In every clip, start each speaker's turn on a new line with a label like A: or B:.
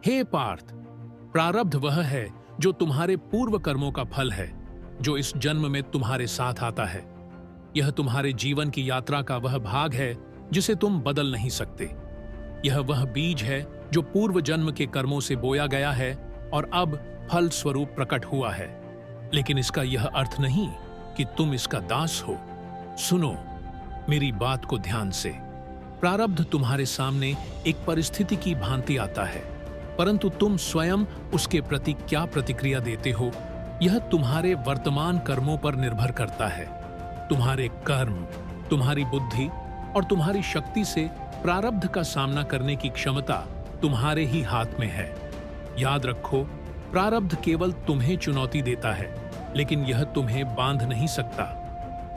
A: हे पार्थ, प्रारब्ध वह है जो तुम्हारे पूर्व कर्मों का फल है, जो इस जन्म में तुम्हारे साथ आता है। यह तुम्हारे जीवन की यात्रा का वह भाग है जिसे तुम बदल नहीं सकते। यह वह बीज है जो पूर्व जन्म के कर्मों से बोया गया है और अब फल स्वरूप प्रकट हुआ है। लेकिन इसका यह अर्थ नहीं कि तुम इसका दास हो। सुनो मेरी बात को ध्यान से। प्रारब्ध तुम्हारे सामने एक परिस्थिति की भांति आता है, परंतु तुम स्वयं उसके प्रति क्या प्रतिक्रिया देते हो, यह तुम्हारे वर्तमान कर्मों पर निर्भर करता है। तुम्हारे कर्म, तुम्हारी बुद्धि और तुम्हारी शक्ति से प्रारब्ध का सामना करने की क्षमता तुम्हारे ही हाथ में है। याद रखो, प्रारब्ध केवल तुम्हें चुनौती देता है, लेकिन यह तुम्हें बांध नहीं सकता।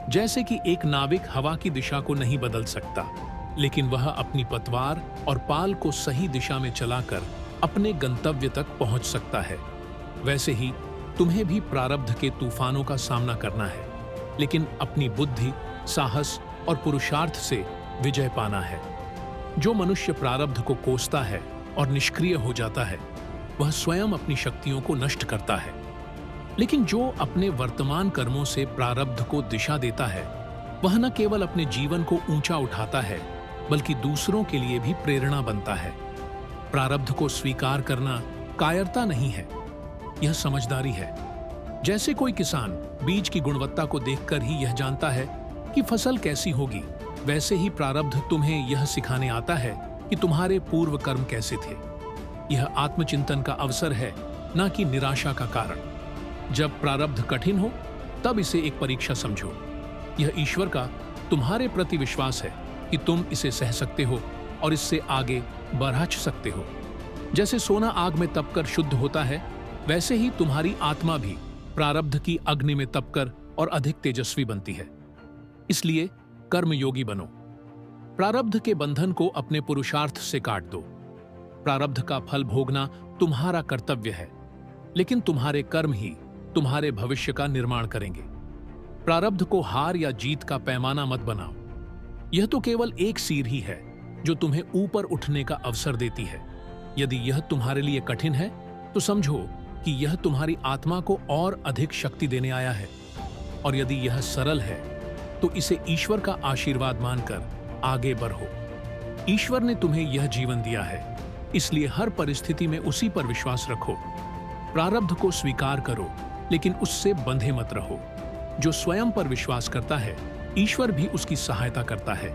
A: जैसे कि एक नाविक हवा की दिशा को नहीं बदल सकता, लेकिन वह अपनी पतवार और पाल को सही दिशा में चलाकर अपने गंतव्य तक पहुंच सकता है। वैसे ही तुम्हें भी प्रारब्ध के तूफानों का सामना करना है, लेकिन अपनी बुद्धि, साहस और पुरुषार्थ से विजय पाना है। जो मनुष्य प्रारब्ध को कोसता है और निष्क्रिय हो जाता है, वह स्वयं अपनी शक्तियों को नष्ट करता है। लेकिन जो अपने वर्तमान कर्मों से प्रारब्ध को दिशा देता है, वह न केवल अपने जीवन को ऊंचा उठाता है, बल्कि दूसरों के लिए भी प्रेरणा बनता है। प्रारब्ध को स्वीकार करना कायरता नहीं है, यह समझदारी है। जैसे कोई किसान बीज की गुणवत्ता को देखकर ही यह जानता है कि फसल कैसी होगी, वैसे ही प्रारब्ध तुम्हें यह सिखाने आता है कि तुम्हारे पूर्व कर्म कैसे थे। यह आत्मचिंतन का अवसर है, न कि निराशा का कारण। जब प्रारब्ध कठिन हो, तब इसे एक परीक्षा समझो। यह ईश्वर का तुम्हारे प्रति विश्वास है कि तुम इसे सह सकते हो और इससे आगे बढ़ सकते हो। जैसे सोना आग में तपकर शुद्ध होता है, वैसे ही तुम्हारी आत्मा भी प्रारब्ध की अग्नि में तपकर और अधिक तेजस्वी बनती है। इसलिए कर्मयोगी बनो। प्रारब्ध के बंधन को अपने पुरुषार्थ से काट दो। प्रारब्ध का फल भोगना तुम्हारा कर्तव्य है, लेकिन तुम्हारे कर्म ही तुम्हारे भविष्य का निर्माण करेंगे। प्रारब्ध को हार या जीत का पैमाना मत बनाओ। यह तो केवल एक सीढ़ी ही है जो तुम्हें ऊपर उठने का अवसर देती है। यदि यह तुम्हारे लिए कठिन है, तो समझो कि यह तुम्हारी आत्मा को और अधिक शक्ति देने आया है, और यदि यह सरल है, तो इसे ईश्वर का आशीर्वाद मानकर आगे बढ़ो। ईश्वर ने तुम्हें यह जीवन दिया है, इसलिए हर परिस्थिति में उसी पर विश्वास रखो। प्रारब्ध को स्वीकार करो, लेकिन उससे बंधे मत रहो। जो स्वयं पर विश्वास करता है, ईश्वर भी उसकी सहायता करता है।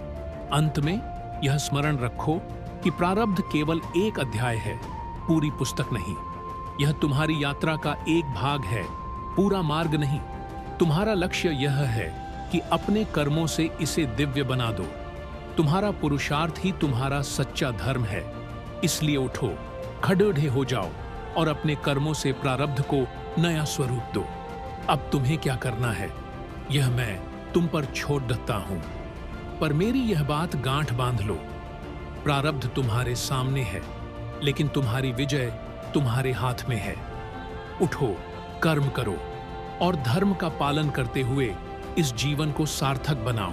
A: अंत में यह स्मरण रखो कि प्रारब्ध केवल एक अध्याय है, पूरी पुस्तक नहीं। यह तुम्हारी यात्रा का एक भाग है, पूरा मार्ग नहीं। तुम्हारा लक्ष्य यह है कि अपने कर्मों से इसे दिव्य बना दो। तुम्हारा पुरुषार्थ ही तुम्हारा सच्चा धर्म है। इसलिए उठो, खड़े हो जाओ और अपने कर्मों से प्रारब्ध को नया स्वरूप दो। अब तुम्हें क्या करना है, यह मैं तुम पर छोड़ देता हूं, पर मेरी यह बात गांठ बांध लो। प्रारब्ध तुम्हारे सामने है, लेकिन तुम्हारी विजय तुम्हारे हाथ में है। उठो, कर्म करो और धर्म का पालन करते हुए इस जीवन को सार्थक बनाओ।